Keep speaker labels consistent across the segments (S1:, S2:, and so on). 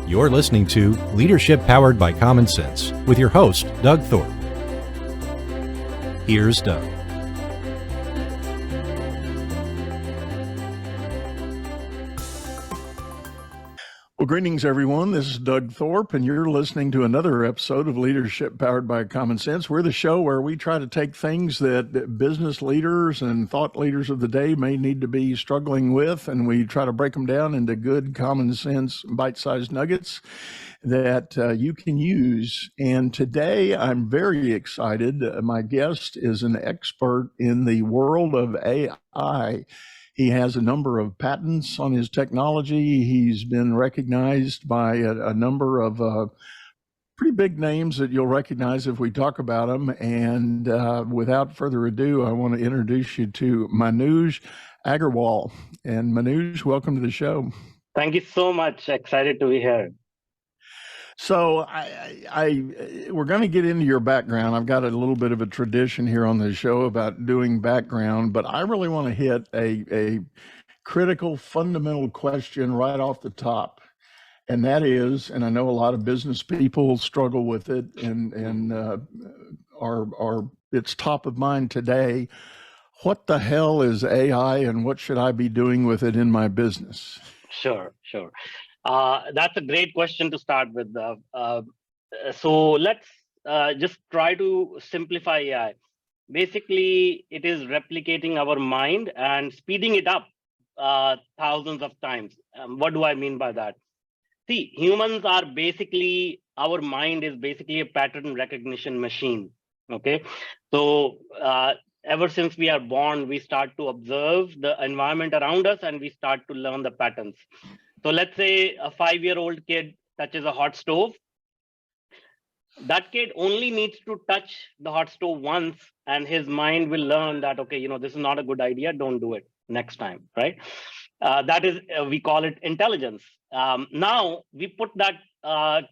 S1: You're listening to Leadership Powered by Common Sense with your host, Doug Thorpe. Here's Doug.
S2: Well, greetings, everyone. This is Doug Thorpe, and you're listening to another episode of Leadership Powered by Common Sense. We're the show where we try to take things that business leaders and thought leaders of the day may need to be struggling with, and we try to break them down into good, common sense, bite-sized nuggets that you can use. And today, I'm very excited. My guest is an expert in the world of AI. He has a number of patents on his technology. He's been recognized by a number of pretty big names that you'll recognize if we talk about them. And without further ado, I want to introduce you to Manuj Agagrwal. And Manuj, welcome to the show.
S3: Thank you so much. Excited to be here.
S2: So we're going to get into your background. I've got a little bit of a tradition here on the show about doing background, but I really want to hit a critical, fundamental question right off the top. And that is, and I know a lot of business people struggle with it and it's top of mind today. What the hell is AI and what should I be doing with it in my business?
S3: Sure. That's a great question to start with. So let's just try to simplify AI. Basically, it is replicating our mind and speeding it up thousands of times. What do I mean by that? See, humans are basically, our mind is basically a pattern recognition machine. Okay. So ever since we are born, we start to observe the environment around us and we start to learn the patterns. So let's say a 5-year-old kid touches a hot stove. That kid only needs to touch the hot stove once and his mind will learn that, okay, this is not a good idea. Don't do it next time, right? That is, we call it intelligence. Now we put that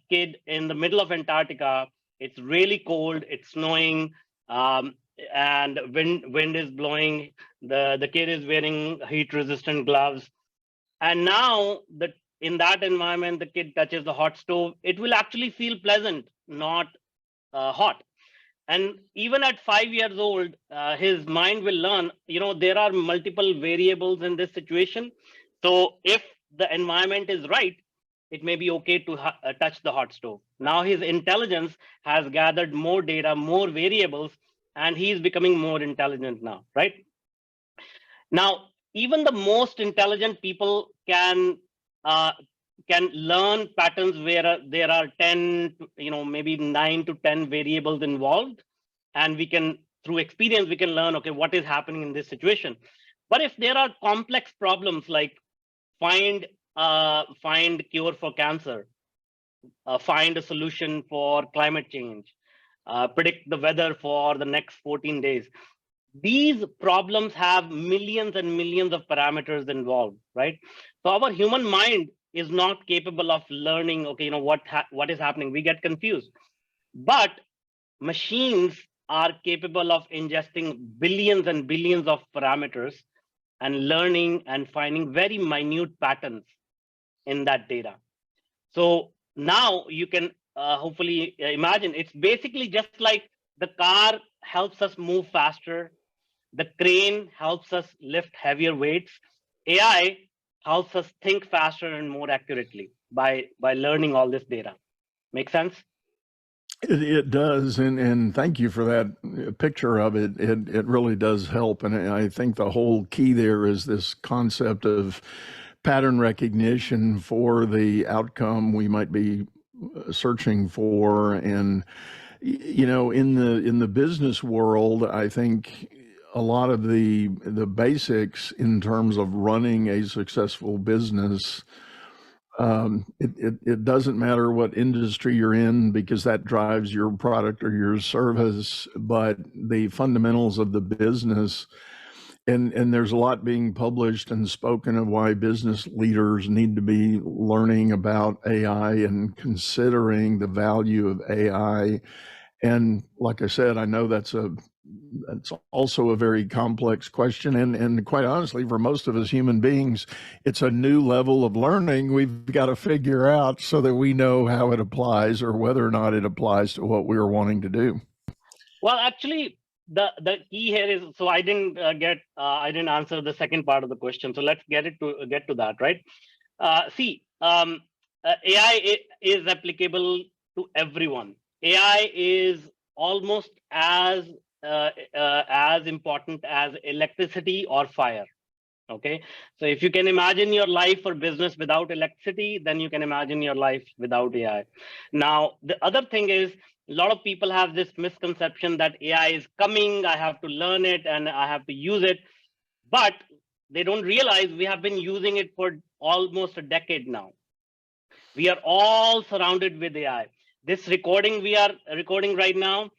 S3: kid in the middle of Antarctica. It's really cold, it's snowing, and wind is blowing. The kid is wearing heat-resistant gloves. And now in that environment, the kid touches the hot stove, it will actually feel pleasant, not hot. And even at 5 years old, his mind will learn, there are multiple variables in this situation. So if the environment is right, it may be okay to touch the hot stove. Now his intelligence has gathered more data, more variables, and he's becoming more intelligent now, right? Now, even the most intelligent people can learn patterns where there are 10, maybe 9 to 10 variables involved. And we can, through experience, we can learn, okay, what is happening in this situation. But if there are complex problems like find cure for cancer, find a solution for climate change, predict the weather for the next 14 days, these problems have millions and millions of parameters involved, right? So our human mind is not capable of learning, okay, what is happening. We get confused. But machines are capable of ingesting billions and billions of parameters and learning and finding very minute patterns in that data. So now you can hopefully imagine it's basically just like the car helps us move faster. The crane helps us lift heavier weights. AI helps us think faster and more accurately by learning all this data. Make sense?
S2: It does, and thank you for that picture of it. It really does help, and I think the whole key there is this concept of pattern recognition for the outcome we might be searching for. And in the business world, I think a lot of the basics in terms of running a successful business, it doesn't matter what industry you're in because that drives your product or your service, but the fundamentals of the business, and there's a lot being published and spoken of why business leaders need to be learning about AI and considering the value of AI. And like I said, I know that's a That's also a very complex question. And quite honestly, for most of us human beings, it's a new level of learning we've got to figure out so that we know how it applies or whether or not it applies to what we are wanting to do.
S3: Well, actually, the key here is, so I didn't I didn't answer the second part of the question. So let's get to that, right? AI is applicable to everyone. AI is almost as important as electricity or fire. Okay, so if you can imagine your life or business without electricity, then you can imagine your life without AI. Now, the other thing is, a lot of people have this misconception that AI is coming, I have to learn it and I have to use it. But they don't realize we have been using it for almost a decade now. We are all surrounded with AI. This recording we are recording right now,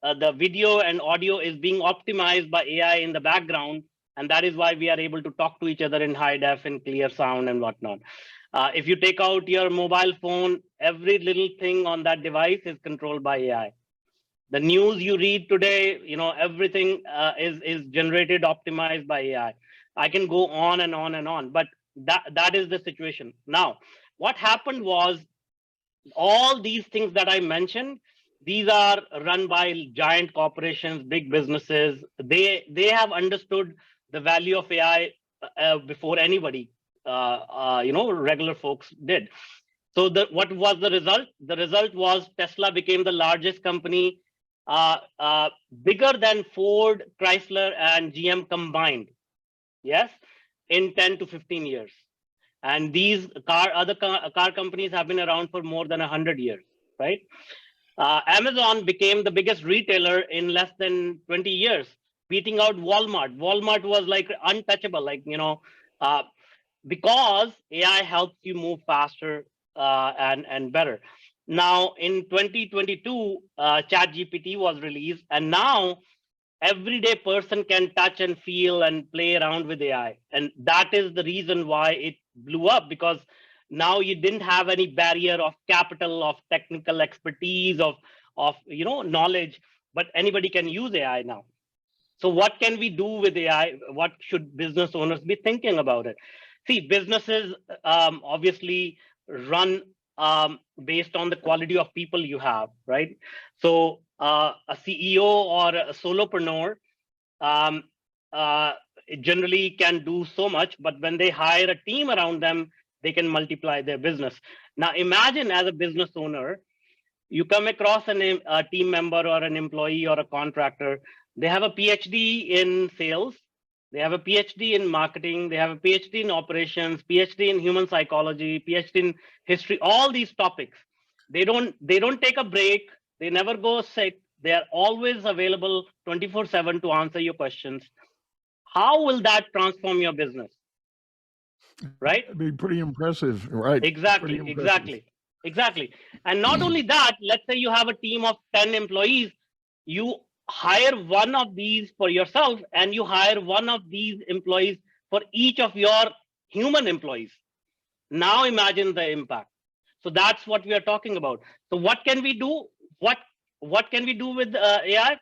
S3: the video and audio is being optimized by AI in the background, and that is why we are able to talk to each other in high def and clear sound and whatnot. If you take out your mobile phone, every little thing on that device is controlled by AI. The news you read today, everything is generated, optimized by AI. I can go on and on and on, but that is the situation. Now, what happened was, all these things that I mentioned, these are run by giant corporations, big businesses. They have understood the value of AI before anybody, regular folks did. So what was the result? The result was Tesla became the largest company, bigger than Ford, Chrysler, and GM combined. Yes, in 10 to 15 years. And these other car companies have been around for more than 100 years, right? Amazon became the biggest retailer in less than 20 years, beating out Walmart. Walmart was like untouchable, because AI helps you move faster and better. Now, in 2022, ChatGPT was released, and now everyday person can touch and feel and play around with AI. And that is the reason why it blew up, because now you didn't have any barrier of capital, of technical expertise, of knowledge, but anybody can use AI now. So what can we do with AI? What should business owners be thinking about it? See, businesses obviously run based on the quality of people you have, right? So a CEO or a solopreneur generally can do so much, but when they hire a team around them, they can multiply their business. Now, imagine as a business owner, you come across a team member or an employee or a contractor. They have a PhD in sales, they have a PhD in marketing, they have a PhD in operations, PhD in human psychology, PhD in history, all these topics. They don't take a break, they never go sick, they are always available 24/7 to answer your questions. How will that transform your business? Right?
S2: It'd be pretty impressive, right?
S3: Exactly, exactly. And not only that, let's say you have a team of 10 employees, you hire one of these for yourself, and you hire one of these employees for each of your human employees. Now imagine the impact. So that's what we are talking about. So what can we do? What can we do with AI?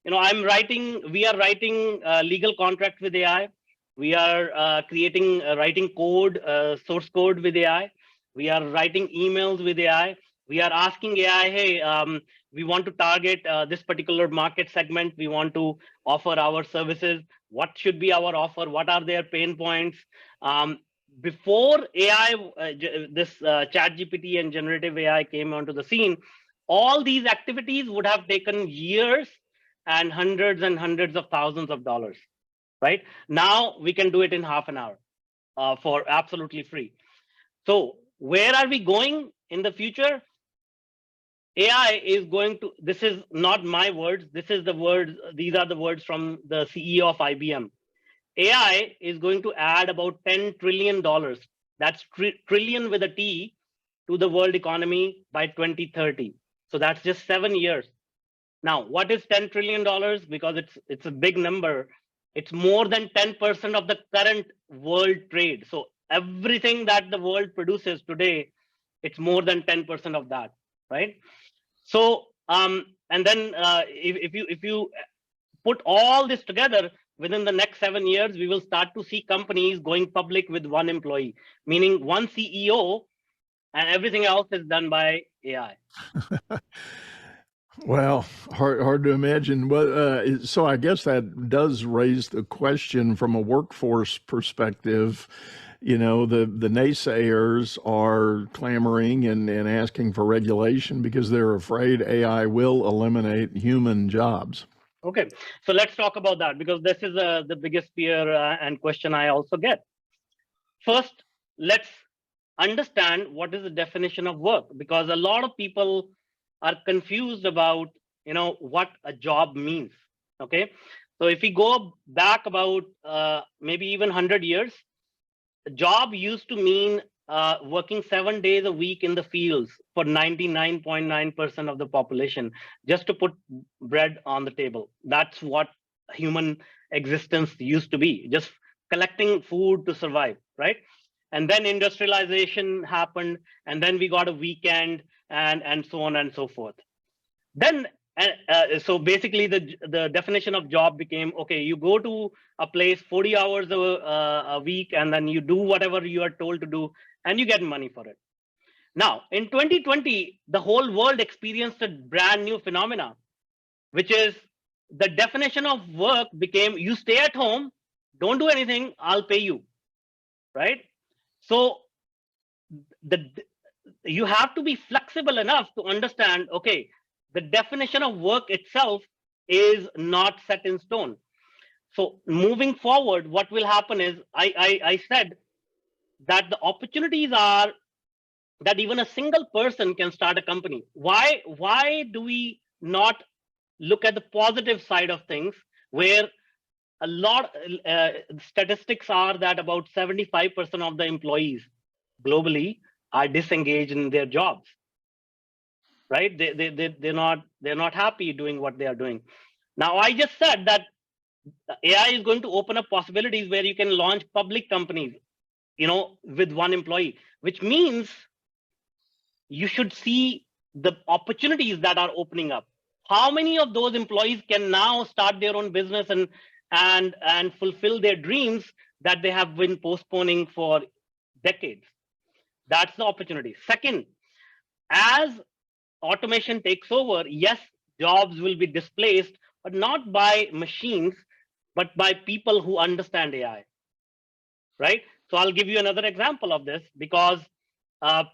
S3: We are writing legal contracts with AI. We are writing code, source code with AI. We are writing emails with AI. We are asking AI, hey, we want to target this particular market segment. We want to offer our services. What should be our offer? What are their pain points? Before AI, this ChatGPT and generative AI came onto the scene, all these activities would have taken years and hundreds of thousands of dollars. Right now, we can do it in half an hour for absolutely free. So where are we going in the future? AI is going to, this is not my words, these are the words from the CEO of IBM. AI is going to add about $10 trillion, that's trillion with a T, to the world economy by 2030. So that's just 7 years. Now, what is $10 trillion? Because it's a big number. It's more than 10% of the current world trade. So everything that the world produces today, it's more than 10% of that, right? So And then if you put all this together, within the next 7 years, we will start to see companies going public with one employee, meaning one CEO, and everything else is done by AI.
S2: Well, hard to imagine. But so I guess that does raise the question from a workforce perspective. The naysayers are clamoring and asking for regulation because they're afraid AI will eliminate human jobs.
S3: Okay, so let's talk about that, because this is the biggest fear and question I also get. First, let's understand what is the definition of work, because a lot of people are confused about what a job means. Okay, so if we go back about maybe even 100 years, a job used to mean working 7 days a week in the fields for 99.9% of the population, just to put bread on the table. That's what human existence used to be, just collecting food to survive, right? And then industrialization happened, and then we got a weekend, and so on and so forth. Then so basically the definition of job became, okay, you go to a place 40 hours a week, and then you do whatever you are told to do, and you get money for it. Now in 2020, the whole world experienced a brand new phenomena, which is the definition of work became, you stay at home, don't do anything, I'll pay you, right? So you have to be flexible enough to understand, okay, the definition of work itself is not set in stone. So moving forward, what will happen is, I said that the opportunities are that even a single person can start a company. Why do we not look at the positive side of things, where a lot statistics are that about 75% of the employees globally are disengaged in their jobs, right? They're not happy doing what they are doing. Now I just said that AI is going to open up possibilities where you can launch public companies, with one employee, which means you should see the opportunities that are opening up. How many of those employees can now start their own business and fulfill their dreams that they have been postponing for decades? That's the opportunity. Second, as automation takes over, yes, jobs will be displaced, but not by machines, but by people who understand AI, right? So I'll give you another example of this, because our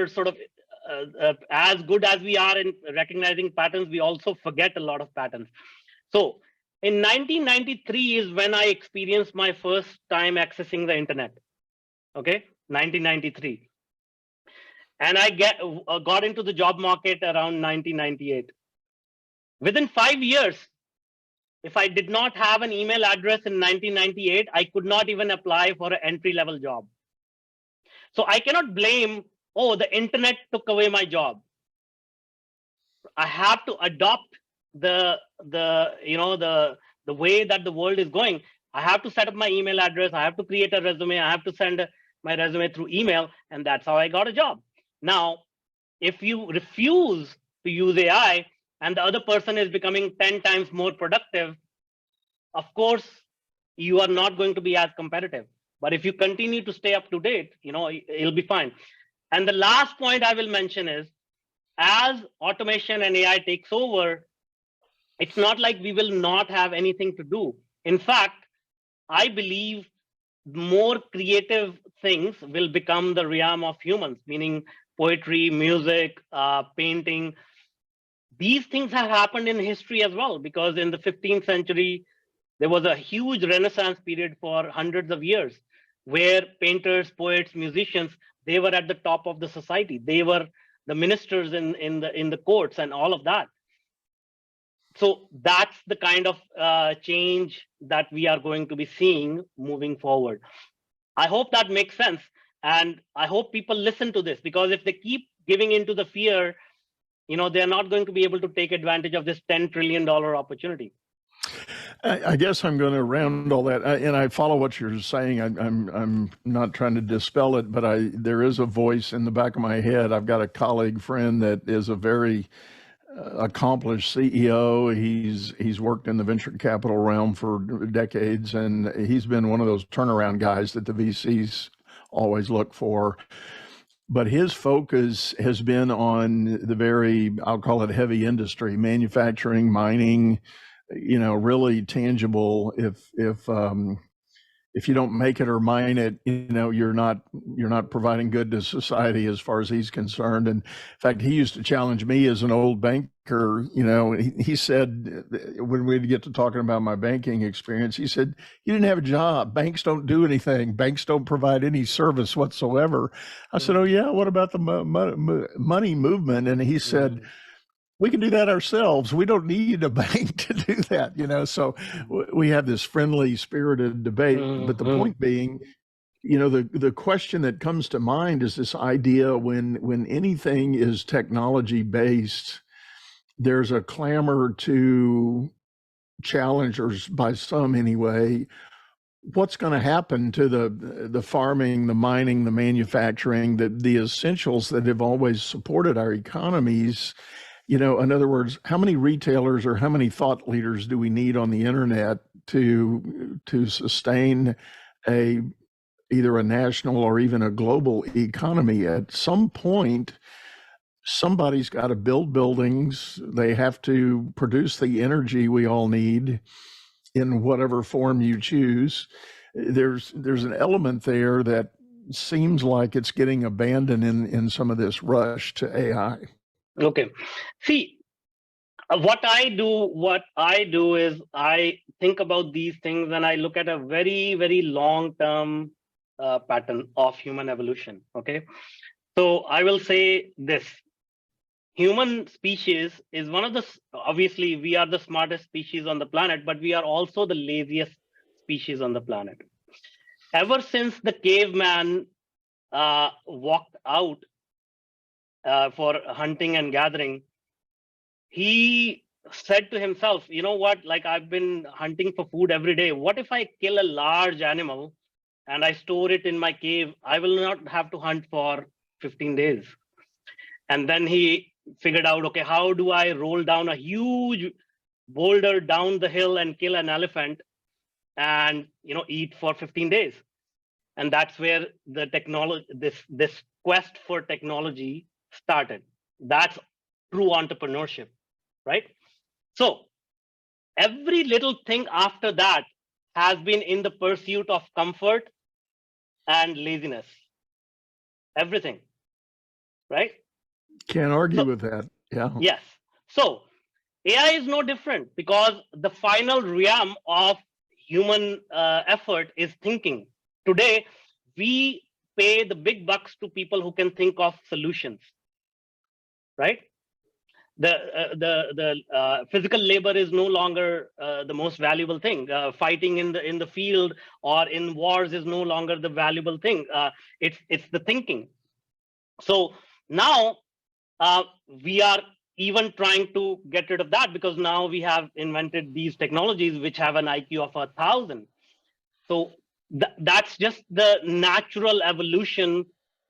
S3: sort of as good as we are in recognizing patterns, we also forget a lot of patterns. So in 1993 is when I experienced my first time accessing the internet. Okay, 1993. And I got into the job market around 1998. Within 5 years, if I did not have an email address in 1998, I could not even apply for an entry-level job. So I cannot blame, the internet took away my job. I have to adopt the way that the world is going. I have to set up my email address. I have to create a resume. I have to send my resume through email, and that's how I got a job. Now, if you refuse to use AI and the other person is becoming 10 times more productive, of course, you are not going to be as competitive. But if you continue to stay up to date, it'll be fine. And the last point I will mention is, as automation and AI takes over, it's not like we will not have anything to do. In fact, I believe more creative things will become the realm of humans, meaning poetry, music, painting. These things have happened in history as well, because in the 15th century, there was a huge Renaissance period for hundreds of years, where painters, poets, musicians, they were at the top of the society. They were the ministers in the courts and all of that. So that's the kind of change that we are going to be seeing moving forward. I hope that makes sense. And I hope people listen to this, because if they keep giving into the fear, they're not going to be able to take advantage of this $10 trillion opportunity.
S2: I guess I'm going to round all that, and I follow what you're saying. I'm not trying to dispel it, but there is a voice in the back of my head. I've got a colleague friend that is a very accomplished CEO. He's worked in the venture capital realm for decades, and he's been one of those turnaround guys that the VCs always look for. But his focus has been on the very, I'll call it heavy industry, manufacturing, mining, really tangible. If you don't make it or mine it, you're not providing good to society as far as he's concerned. And in fact, he used to challenge me as an old banker. He said, when we'd get to talking about my banking experience, he said, "You didn't have a job. Banks don't do anything. Banks don't provide any service whatsoever." I said, "Oh yeah, what about the money movement?" And he said, "We can do that ourselves. We don't need a bank to do that." So we have this friendly spirited debate, but the point being, the question that comes to mind is this idea when anything is technology based, there's a clamor to challengers, by some anyway, what's going to happen to the farming, the mining, the manufacturing, the essentials that have always supported our economies. In other words, how many retailers or how many thought leaders do we need on the internet to sustain either a national or even a global economy? At some point, somebody's got to build buildings. They have to produce the energy we all need in whatever form you choose. There's an element there that seems like it's getting abandoned in some of this rush to AI.
S3: Okay. See, what I do is I think about these things and I look at a very, very long-term pattern of human evolution. Okay. So I will say this. Human species is obviously we are the smartest species on the planet, but we are also the laziest species on the planet. Ever since the caveman walked out for hunting and gathering, he said to himself, you know what, like I've been hunting for food every day. What if I kill a large animal and I store it in my cave? I will not have to hunt for 15 days. And then he figured out, okay, how do I roll down a huge boulder down the hill and kill an elephant and eat for 15 days? And that's where the technology, this quest for technology started. That's true entrepreneurship, right? So every little thing after that has been in the pursuit of comfort and laziness. Everything, right?
S2: Can't argue with that. Yeah.
S3: Yes. So AI is no different, because the final realm of human effort is thinking. Today, we pay the big bucks to people who can think of solutions, right? The physical labor is no longer the most valuable thing. Fighting in the field or in wars is no longer the valuable thing. It's the thinking. So now we are even trying to get rid of that, because now we have invented these technologies which have an IQ of 1,000. So that's just the natural evolution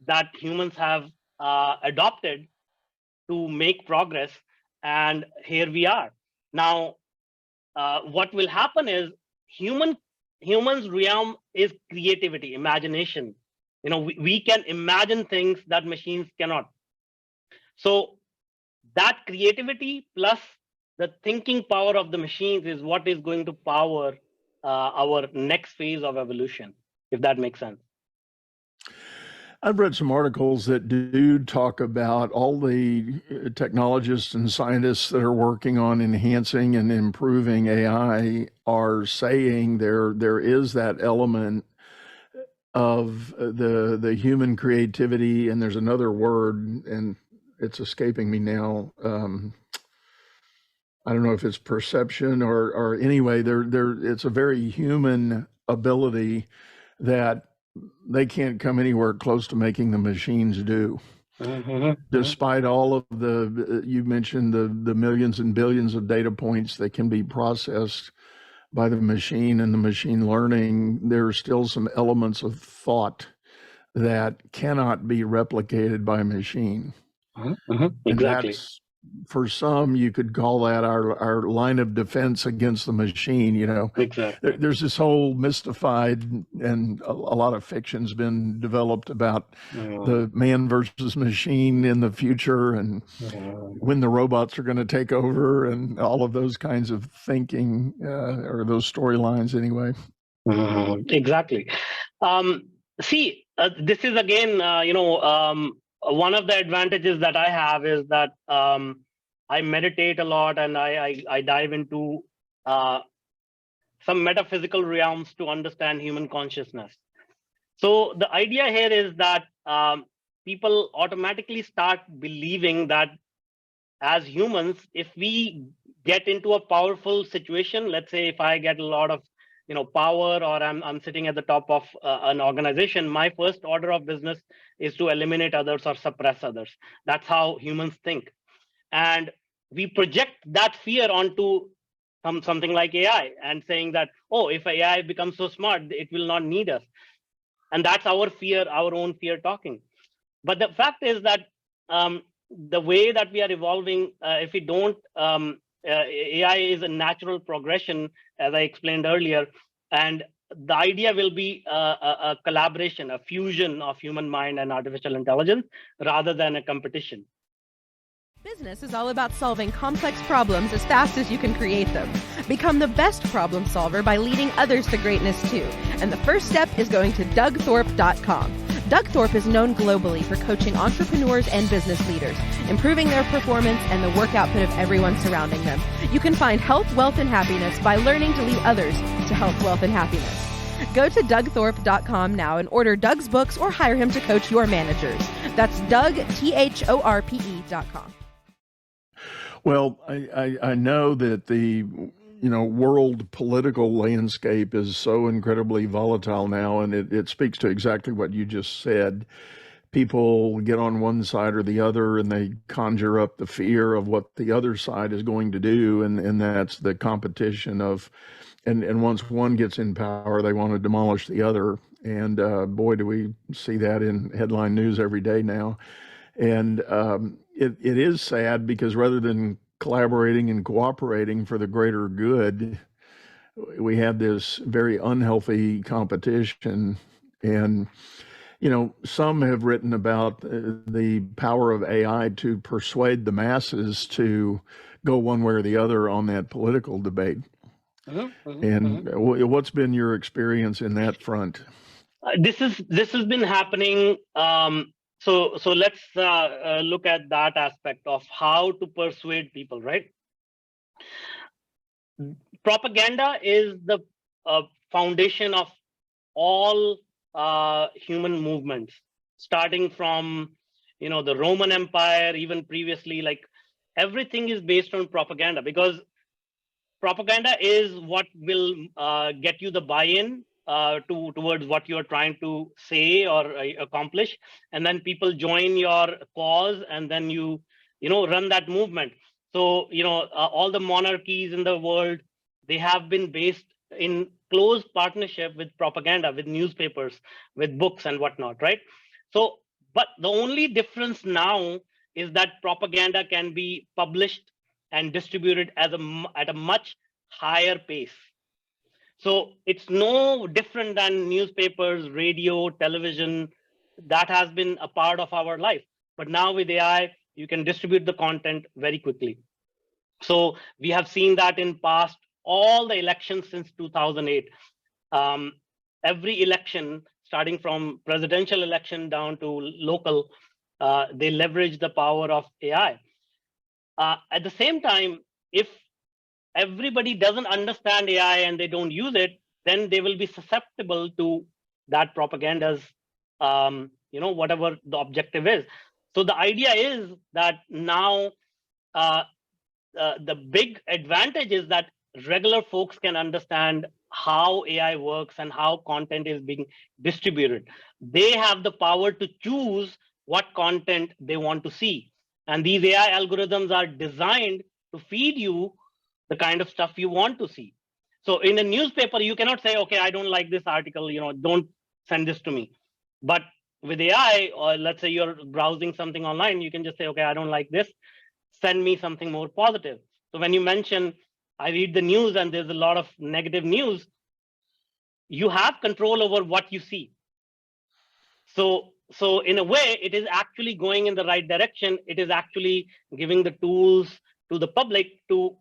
S3: that humans have adopted to make progress. And here we are. Now, what will happen is humans' realm is creativity, imagination. We can imagine things that machines cannot. So that creativity plus the thinking power of the machines is what is going to power our next phase of evolution, if that makes sense.
S2: I've read some articles that do talk about all the technologists and scientists that are working on enhancing and improving AI are saying there is that element of the human creativity, and there's another word, and it's escaping me now. I don't know if it's perception or anyway, it's a very human ability that they can't come anywhere close to making the machines do. Despite all of you mentioned the millions and billions of data points that can be processed by the machine and the machine learning, there are still some elements of thought that cannot be replicated by a machine. And
S3: Exactly.
S2: that's, for some, you could call that our line of defense against the machine.
S3: Exactly.
S2: There's this whole mystified, and a lot of fiction's been developed about the man versus machine in the future, and when the robots are going to take over, and all of those kinds of thinking, or those storylines anyway.
S3: Exactly. See, this is again, one of the advantages that I have is that I meditate a lot, and I dive into some metaphysical realms to understand human consciousness. So the idea here is that people automatically start believing that as humans, if we get into a powerful situation, let's say if I get a lot of power, or I'm sitting at the top of an organization, my first order of business is to eliminate others or suppress others. That's how humans think. And we project that fear onto something like AI, and saying that, oh, if AI becomes so smart, it will not need us. And that's our fear, our own fear talking. But the fact is that the way that we are evolving, if we don't, AI is a natural progression, as I explained earlier. And the idea will be a collaboration, a fusion of human mind and artificial intelligence, rather than a competition.
S4: Business is all about solving complex problems as fast as you can create them. Become the best problem solver by leading others to greatness too. And the first step is going to DougThorpe.com. Doug Thorpe is known globally for coaching entrepreneurs and business leaders, improving their performance and the work output of everyone surrounding them. You can find health, wealth, and happiness by learning to lead others to health, wealth, and happiness. Go to DougThorpe.com now and order Doug's books or hire him to coach your managers. That's DougThorpe.com.
S2: Well, I know that the world political landscape is so incredibly volatile now, and it speaks to exactly what you just said. People get on one side or the other, and they conjure up the fear of what the other side is going to do, and that's the competition of, and once one gets in power, they want to demolish the other. And boy, do we see that in headline news every day now. And it is sad, because rather than collaborating and cooperating for the greater good, we have this very unhealthy competition. And some have written about the power of AI to persuade the masses to go one way or the other on that political debate. And what's been your experience in that front?
S3: This has been happening. So let's look at that aspect of how to persuade people, right? Propaganda is the foundation of all human movements, starting from the Roman Empire, even previously. Like, everything is based on propaganda, because propaganda is what will get you the buy-in towards what you're trying to say or accomplish, and then people join your cause, and then you run that movement. So all the monarchies in the world, they have been based in close partnership with propaganda, with newspapers, with books and whatnot, right? So, but the only difference now is that propaganda can be published and distributed at a much higher pace. So it's no different than newspapers, radio, television. That has been a part of our life. But now with AI, you can distribute the content very quickly. So we have seen that in past all the elections since 2008. Every election, starting from presidential election down to local, they leverage the power of AI. At the same time, if everybody doesn't understand AI and they don't use it, then they will be susceptible to that propaganda's, whatever the objective is. So the idea is that now the big advantage is that regular folks can understand how AI works and how content is being distributed. They have the power to choose what content they want to see. And these AI algorithms are designed to feed you the kind of stuff you want to see. So in a newspaper, you cannot say, okay, I don't like this article, don't send this to me. But with AI, or let's say you're browsing something online, you can just say, okay, I don't like this, send me something more positive. So when you mention, I read the news and there's a lot of negative news, you have control over what you see. So in a way, it is actually going in the right direction. It is actually giving the tools to the public to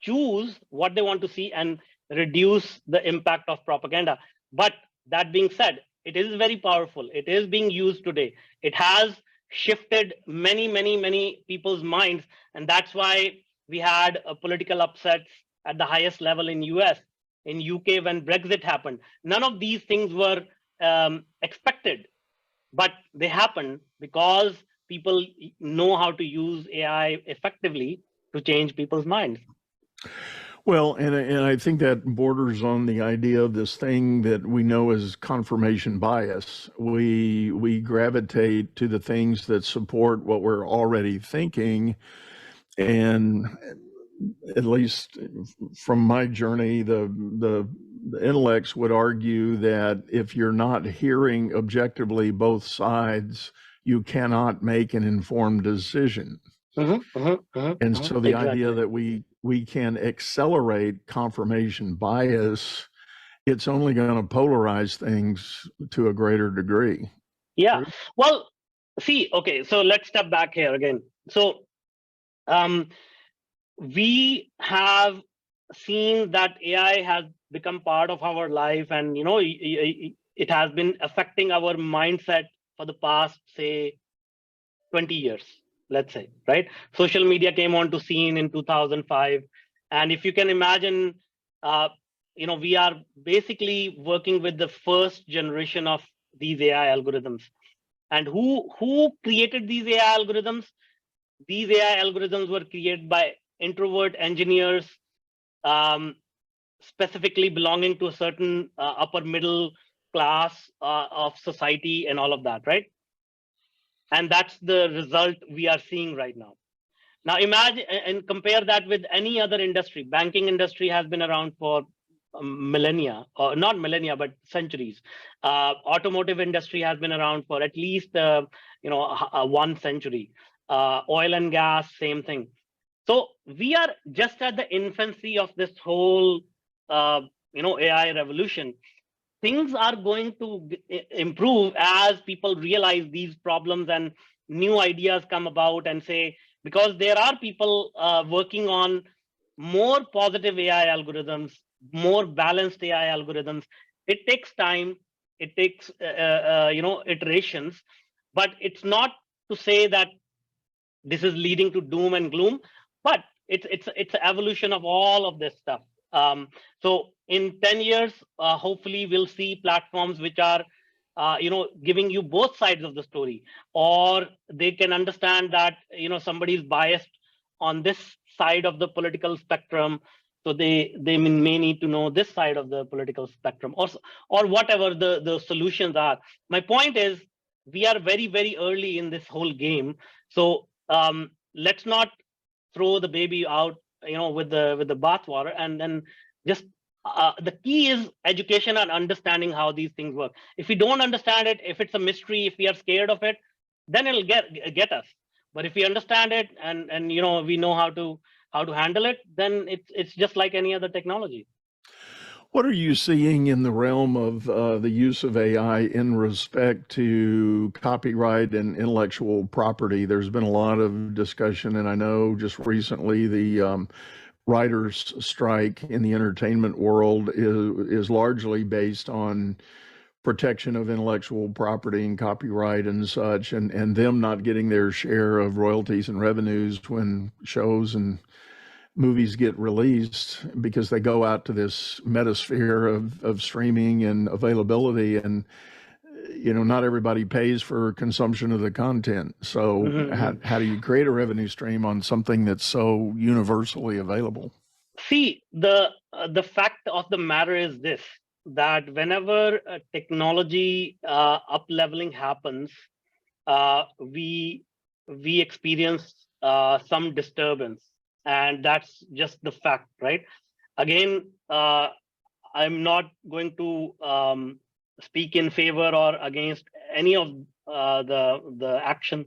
S3: choose what they want to see and reduce the impact of propaganda. But that being said, it is very powerful. It is being used today. It has shifted many people's minds, and that's why we had political upsets at the highest level in US, in UK when Brexit happened. None of these things were expected, but they happen because people know how to use AI effectively to change people's minds.
S2: Well, and I think that borders on the idea of this thing that we know as confirmation bias. We gravitate to the things that support what we're already thinking, and at least from my journey, the intellects would argue that if you're not hearing objectively both sides, you cannot make an informed decision. And so the idea that we can accelerate confirmation bias, it's only going to polarize things to a greater degree.
S3: Yeah. Well, see, okay, so let's step back here again. So we have seen that AI has become part of our life, and it has been affecting our mindset for the past, say, 20 years, let's say, right? Social media came onto scene in 2005, and if you can imagine, we are basically working with the first generation of these AI algorithms. And who created these AI algorithms? These AI algorithms were created by introvert engineers, specifically belonging to a certain upper middle class of society and all of that, right? And that's the result we are seeing right now. Now imagine and compare that with any other industry. Banking industry has been around for millennia, or not millennia, but centuries. Automotive industry has been around for at least 1 century. Oil and gas, same thing. So we are just at the infancy of this whole AI revolution. Things are going to improve as people realize these problems and new ideas come about, and say, because there are people working on more positive AI algorithms, more balanced AI algorithms. It takes time, it takes iterations, but it's not to say that this is leading to doom and gloom, but it's an evolution of all of this stuff. So in 10 years, hopefully we'll see platforms which are giving you both sides of the story, or they can understand that somebody's biased on this side of the political spectrum, so they may need to know this side of the political spectrum, or whatever the solutions are. My point is, we are very early in this whole game, so let's not throw the baby out with the bathwater, and then just the key is education and understanding how these things work. If we don't understand it, if it's a mystery, if we are scared of it, then it'll get us. But if we understand it and we know how to handle it, then it's just like any other technology.
S2: What are you seeing in the realm of the use of AI in respect to copyright and intellectual property? There's been a lot of discussion, and I know just recently the writers' strike in the entertainment world is largely based on protection of intellectual property and copyright and such, and them not getting their share of royalties and revenues when shows and movies get released, because they go out to this metasphere of streaming and availability, and not everybody pays for consumption of the content. So how do you create a revenue stream on something that's so universally available?
S3: See, the fact of the matter is this, that whenever technology up-leveling happens, we experience some disturbance. And that's just the fact, right? Again, I'm not going to speak in favor or against any of the action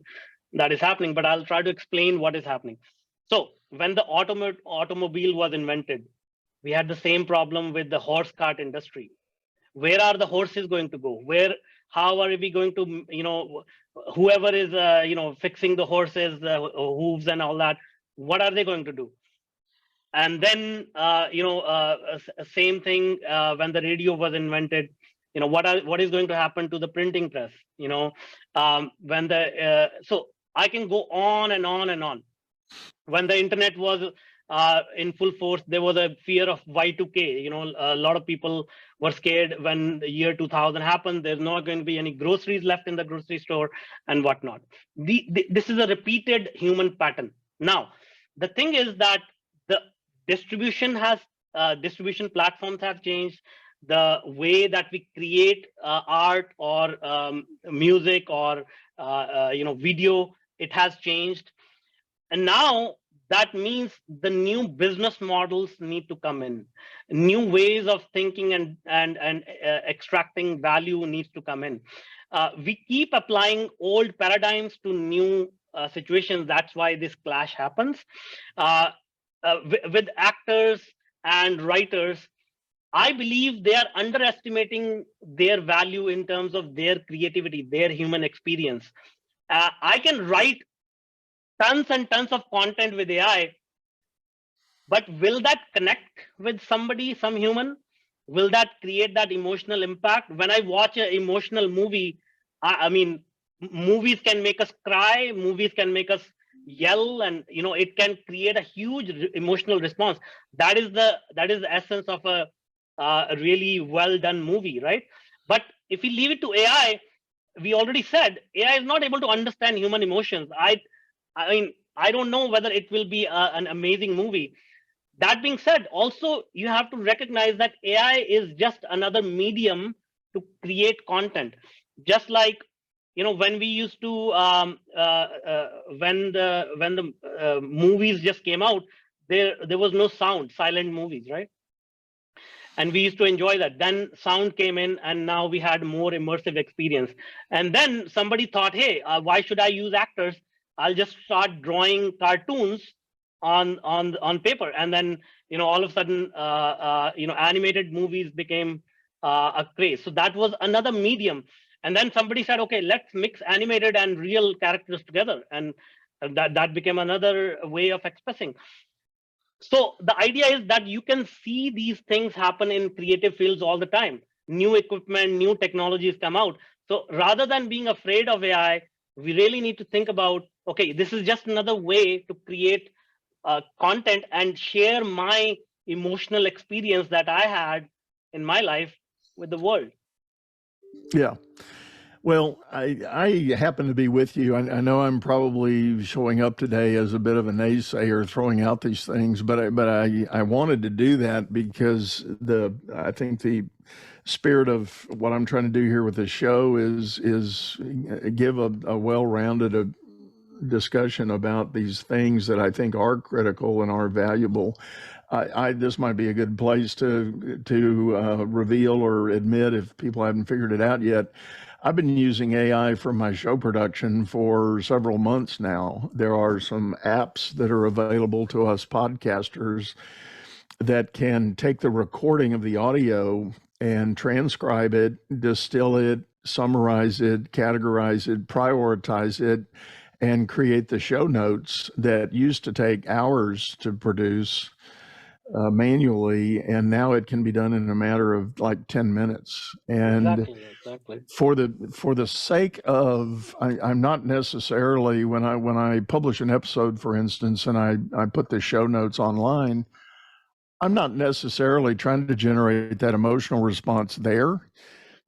S3: that is happening, but I'll try to explain what is happening. So when the automobile was invented, we had the same problem with the horse cart industry. Where are the horses going to go? How are we going to, whoever is, fixing the horses, the hooves and all that, what are they going to do? And then, same thing when the radio was invented. What is going to happen to the printing press? So I can go on and on and on. When the internet was in full force, there was a fear of Y2K. A lot of people were scared when the year 2000 happened. There's not going to be any groceries left in the grocery store and whatnot. This is a repeated human pattern. Now, the thing is that the distribution platforms have changed. The way that we create art or music or video, it has changed. And now that means the new business models need to come in. New ways of thinking and extracting value needs to come in. We keep applying old paradigms to new situations. That's why this clash happens. With actors and writers, I believe they are underestimating their value in terms of their creativity, their human experience. I can write tons and tons of content with AI, but will that connect with somebody, some human? Will that create that emotional impact? When I watch an emotional movie, I mean, movies can make us cry, movies can make us yell, and it can create a huge emotional response. That is the essence of a really well done movie, right? But if we leave it to AI, we already said AI is not able to understand human emotions. I mean, I don't know whether it will be an amazing movie. That being said, also you have to recognize that AI is just another medium to create content. Just like when we used to when the movies just came out, there was no sound, silent movies, right? And we used to enjoy that. Then sound came in, and now we had more immersive experience. And then somebody thought, hey, why should I use actors? I'll just start drawing cartoons on paper, and then all of a sudden animated movies became a craze. So that was another medium. And then somebody said, okay, let's mix animated and real characters together, and that became another way of expressing. So the idea is that you can see these things happen in creative fields all the time. New equipment, new technologies come out. So rather than being afraid of AI, we really need to think about, okay, this is just another way to create content and share my emotional experience that I had in my life with the world.
S2: Yeah. Well, I happen to be with you. I know I'm probably showing up today as a bit of a naysayer, throwing out these things, but I wanted to do that because I think the spirit of what I'm trying to do here with this show is give a well-rounded discussion about these things that I think are critical and are valuable. This might be a good place to reveal or admit, if people haven't figured it out yet, I've been using AI for my show production for several months now. There are some apps that are available to us podcasters that can take the recording of the audio and transcribe it, distill it, summarize it, categorize it, prioritize it, and create the show notes that used to take hours to produce manually, and now it can be done in a matter of like 10 minutes. And
S3: exactly.
S2: For the sake of, I'm not necessarily, when I publish an episode, for instance, and I put the show notes online, I'm not necessarily trying to generate that emotional response there,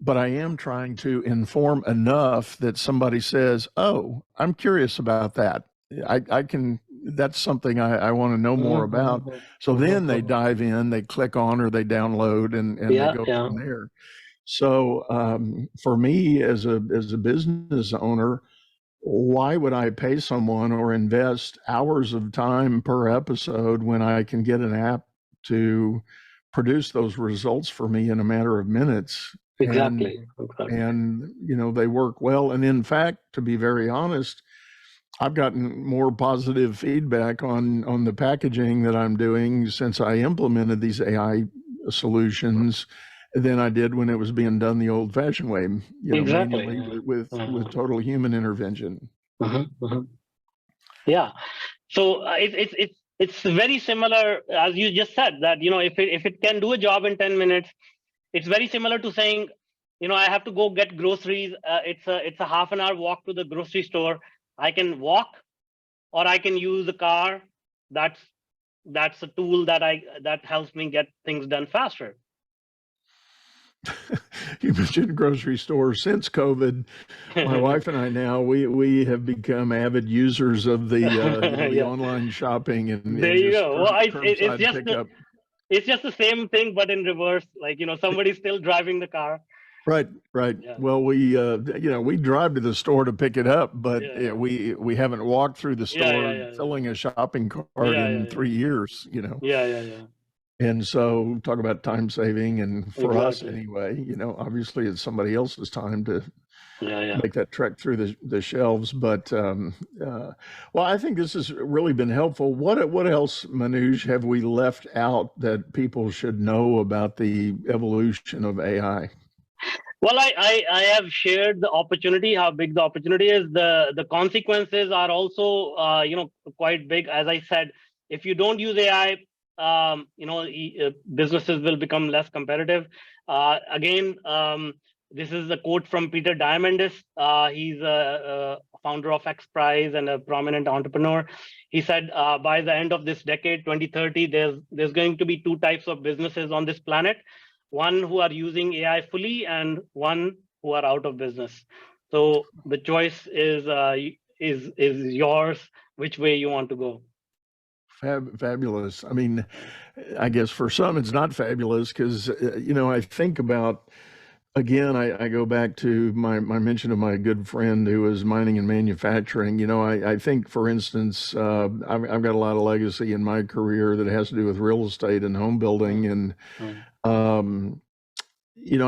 S2: but I am trying to inform enough that somebody says, oh, I'm curious about that. I can, that's something I want to know more about. So then they dive in, they click on, or they download, and they go from there. So for me as a business owner, why would I pay someone or invest hours of time per episode when I can get an app to produce those results for me in a matter of minutes.
S3: Exactly.
S2: And they work well. And in fact, to be very honest, I've gotten more positive feedback on the packaging that I'm doing since I implemented these AI solutions than I did when it was being done the old-fashioned way,
S3: Exactly.
S2: manually with total human intervention.
S3: Yeah. So it's very similar, as you just said, that if it can do a job in 10 minutes, it's very similar to saying, I have to go get groceries. It's a half an hour walk to the grocery store. I can walk, or I can use the car. That's a tool that helps me get things done faster.
S2: You mentioned grocery stores. Since COVID, my wife and I now we have become avid users of the
S3: Yeah.
S2: online shopping and
S3: There you
S2: just
S3: go. Well,
S2: it's
S3: just the same thing, but in reverse. Like somebody's still driving the car.
S2: Right.
S3: Yeah.
S2: Well, we we drive to the store to pick it up, but we haven't walked through the store filling a shopping cart in 3 years.
S3: Yeah.
S2: And so talk about time saving, and for us
S3: Exactly.
S2: anyway, obviously it's somebody else's time to make that trek through the shelves. But well, I think this has really been helpful. What else, Manuj, have we left out that people should know about the evolution of AI?
S3: Well, I have shared the opportunity, how big the opportunity is. The consequences are also quite big. As I said, if you don't use AI, businesses will become less competitive. Again, this is a quote from Peter Diamandis. He's a founder of X Prize and a prominent entrepreneur. He said, by the end of this decade, 2030, there's going to be two types of businesses on this planet. One who are using AI fully, and one who are out of business. So the choice is yours, which way you want to go.
S2: Fabulous. I mean, I guess for some it's not fabulous because, I think about, again, I go back to my mention of my good friend who was mining and manufacturing. I think, for instance, I've got a lot of legacy in my career that has to do with real estate and home building. And,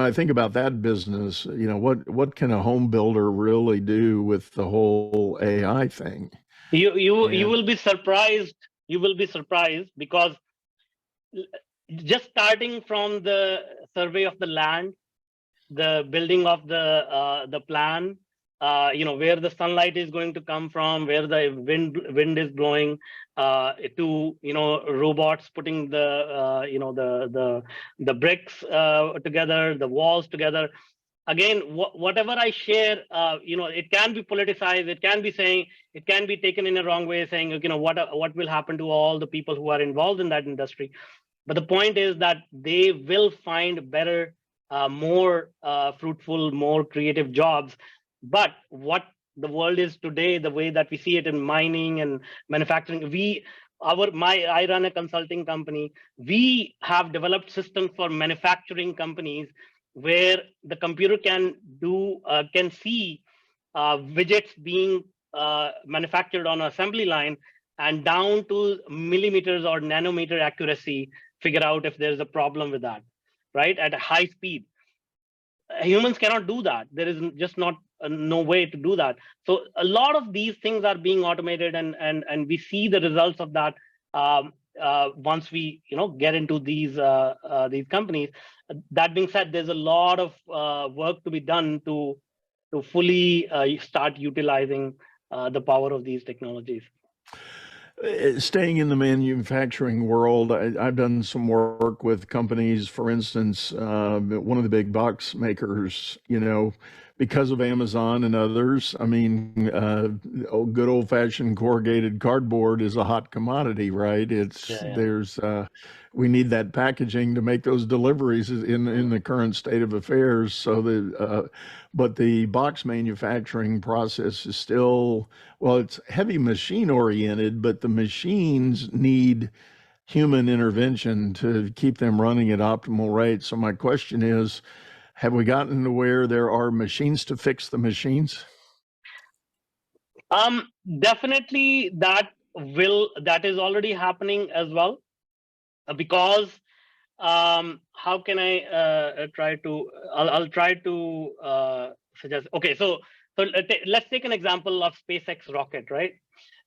S2: I think about that business. What can a home builder really do with the whole AI thing?
S3: You will be surprised. You will be surprised, because just starting from the survey of the land, the building of the plan, where the sunlight is going to come from, where the wind is blowing, to robots putting the bricks together, the walls together. Again, whatever I share, it can be politicized. It can be taken in a wrong way, saying, what will happen to all the people who are involved in that industry. But the point is that they will find better, more fruitful, more creative jobs. But what the world is today, the way that we see it in mining and manufacturing, I run a consulting company. We have developed systems for manufacturing companies where the computer can see widgets being manufactured on an assembly line, and down to millimeters or nanometer accuracy, figure out if there's a problem with that, right? At a high speed. Humans cannot do that. There is just no way to do that. So a lot of these things are being automated, and we see the results of that once we get into these companies. That being said, there's a lot of work to be done to fully start utilizing the power of these technologies.
S2: Staying in the manufacturing world, I've done some work with companies, for instance, one of the big box makers, because of Amazon and others. I mean, good old fashioned corrugated cardboard is a hot commodity, right? We need that packaging to make those deliveries in the current state of affairs. So but the box manufacturing process is still, well, it's heavy machine oriented, but the machines need human intervention to keep them running at optimal rates. So my question is, have we gotten to where there are machines to fix the machines?
S3: Definitely that is already happening as well, because how can I try to? I'll try to suggest. Okay, so let's take an example of SpaceX rocket, right?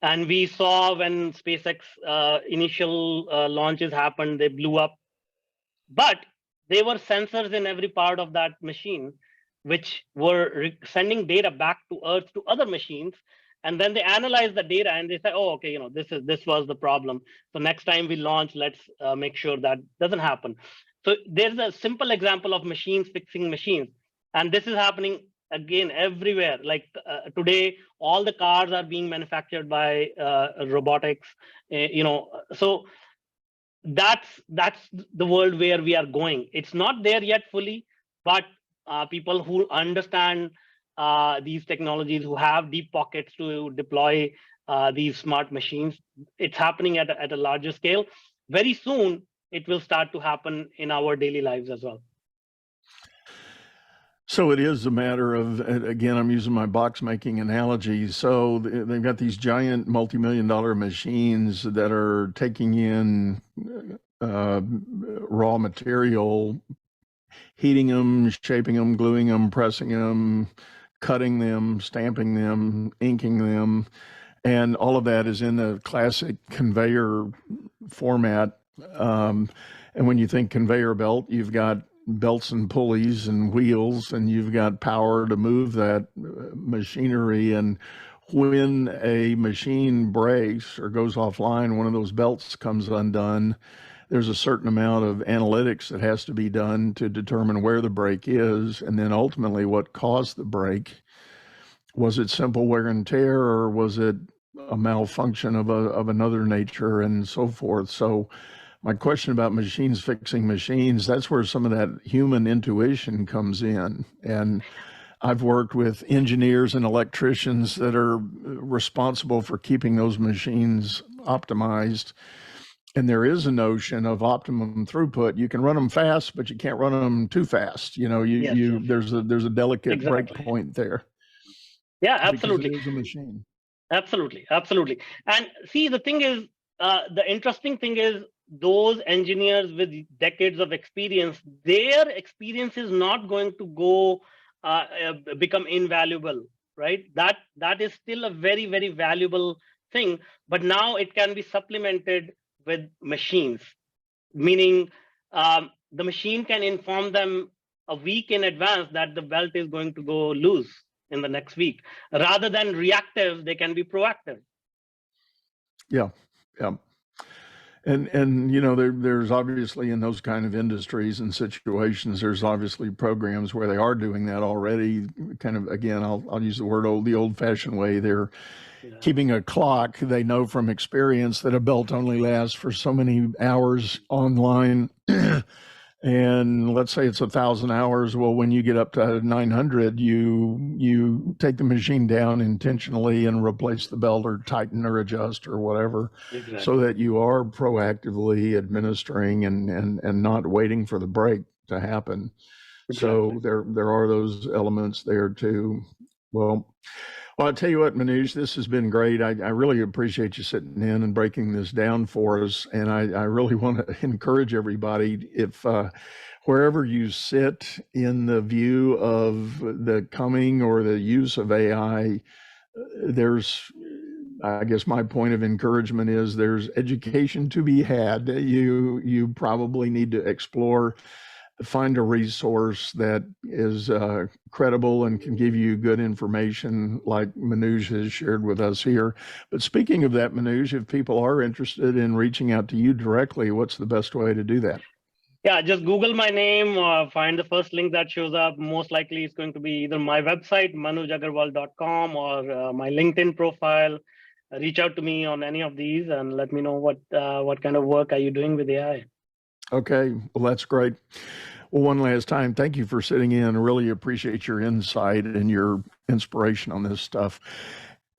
S3: And we saw when SpaceX initial launches happened, they blew up, but there were sensors in every part of that machine, which were sending data back to Earth to other machines. And then they analyzed the data and they said, "Oh, okay, this was the problem. So next time we launch, let's make sure that doesn't happen." So there's a simple example of machines fixing machines, and this is happening again everywhere. Like today, all the cars are being manufactured by robotics. So that's the world where we are going. It's not there yet fully, but people who understand these technologies, who have deep pockets to deploy these smart machines, it's happening at a larger scale. Very soon, it will start to happen in our daily lives as well.
S2: So it is a matter of, again, I'm using my box making analogy. So they've got these giant multi-million-dollar machines that are taking in raw material, heating them, shaping them, gluing them, pressing them, cutting them, stamping them, inking them. And all of that is in the classic conveyor format. And when you think conveyor belt, you've got belts and pulleys and wheels, and you've got power to move that machinery. And when a machine breaks or goes offline, one of those belts comes undone, there's a certain amount of analytics that has to be done to determine where the break is, and then ultimately what caused the break. Was it simple wear and tear, or was it a malfunction of another nature, and so forth? So my question about machines fixing machines, that's where some of that human intuition comes in. And I've worked with engineers and electricians that are responsible for keeping those machines optimized. And there is a notion of optimum throughput. You can run them fast, but you can't run them too fast.
S3: Yes.
S2: There's a delicate
S3: Exactly.
S2: break point there.
S3: Yeah, absolutely.
S2: Because it is a machine.
S3: Absolutely. And see, the thing is, the interesting thing is, those engineers with decades of experience, their experience is not going to go become invaluable, right? That is still a very, very valuable thing, but now it can be supplemented with machines, meaning the machine can inform them a week in advance that the belt is going to go loose in the next week. Rather than reactive, they can be proactive.
S2: Yeah. And there's obviously, in those kind of industries and situations, there's obviously programs where they are doing that already. Kind of, again, I'll use the word the old-fashioned way. They're keeping a clock. They know from experience that a belt only lasts for so many hours online. And let's say it's 1,000 hours. Well, when you get up to 900, you take the machine down intentionally and replace the belt or tighten or adjust or whatever,
S3: Exactly.
S2: so that you are proactively administering and not waiting for the break to happen.
S3: Exactly.
S2: So there are those elements there too. Well, I'll tell you what, Manuj, this has been great. I really appreciate you sitting in and breaking this down for us. And I really want to encourage everybody, if wherever you sit in the view of the coming or the use of AI, I guess my point of encouragement is there's education to be had. You probably need to explore, find a resource that is credible and can give you good information like Manuj has shared with us here. But speaking of that, Manuj, if people are interested in reaching out to you directly, what's the best way to do that?
S3: Yeah, just Google my name, find the first link that shows up. Most likely it's going to be either my website, manujagarwal.com, or my LinkedIn profile. Reach out to me on any of these and let me know what kind of work are you doing with AI.
S2: Okay, well, that's great. Well, one last time, thank you for sitting in. I really appreciate your insight and your inspiration on this stuff.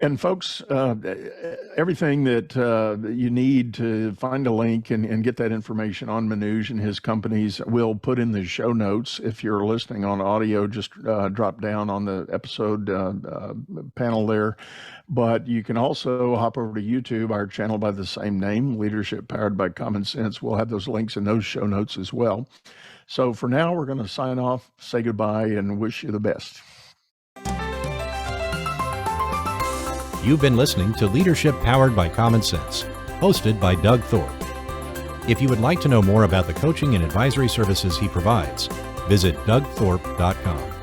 S2: And folks, everything that you need to find a link and get that information on Manuj and his companies, we'll put in the show notes. If you're listening on audio, just drop down on the episode panel there. But you can also hop over to YouTube, our channel by the same name, Leadership Powered by Common Sense. We'll have those links in those show notes as well. So for now, we're going to sign off, say goodbye, and wish you the best.
S1: You've been listening to Leadership Powered by Common Sense, hosted by Doug Thorpe. If you would like to know more about the coaching and advisory services he provides, visit dougthorpe.com.